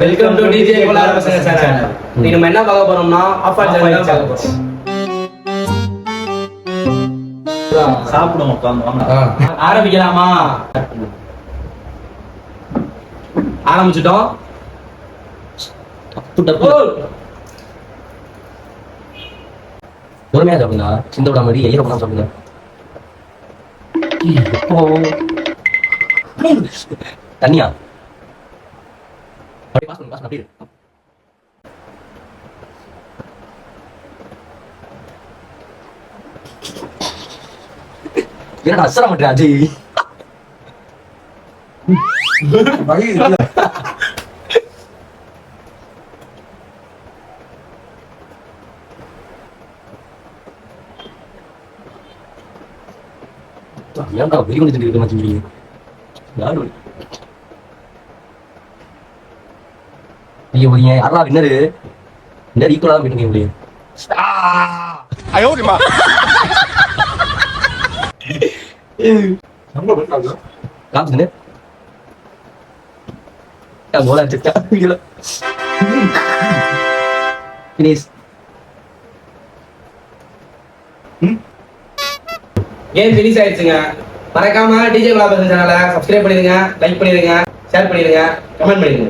Welcome to DJ Kolar பசங்க channel. நீ நம்ம என்ன பார்க்க போறோம்னா ஆஃப் ஆர் ஜர்னி தான் பார்க்க போறோம். சாப்பிடுவோம் உட்கார்ந்து வாங்க. ஆரம்பிக்கலாமா? ஆரம்பிச்சிட்டோம். பொறுமையா சாப்பிடுங்க, சிந்த விட மாதிரி எயிர பண்ணாம சாப்பிடுங்க. தண்ணியா அப்படியே பாஸ் பண்ணு, அப்படியே என்னடா அசர மாட்டேன் அஜய். ஏன்டா வெறி கொண்டு இருக்க மாட்டேங்கிறீங்க? யாரு ஐயோ போறீங்க? யாரா வின்னரு? இந்த ஈக்குவலா தான் போயிட்டு முடியும். காமிச்சுன்னு கோலா அடிச்சிருக்கா. ஃபினிஷ். கேம் ஃபினிஷ் ஆயிடுச்சுங்க. மறக்காம டிஜே கோலார் பசங்க சேனலை சப்ஸ்கிரைப் பண்ணிடுங்க, லைக் பண்ணிடுங்க, ஷேர் பண்ணிடுங்க, கமெண்ட் பண்ணிடுங்க.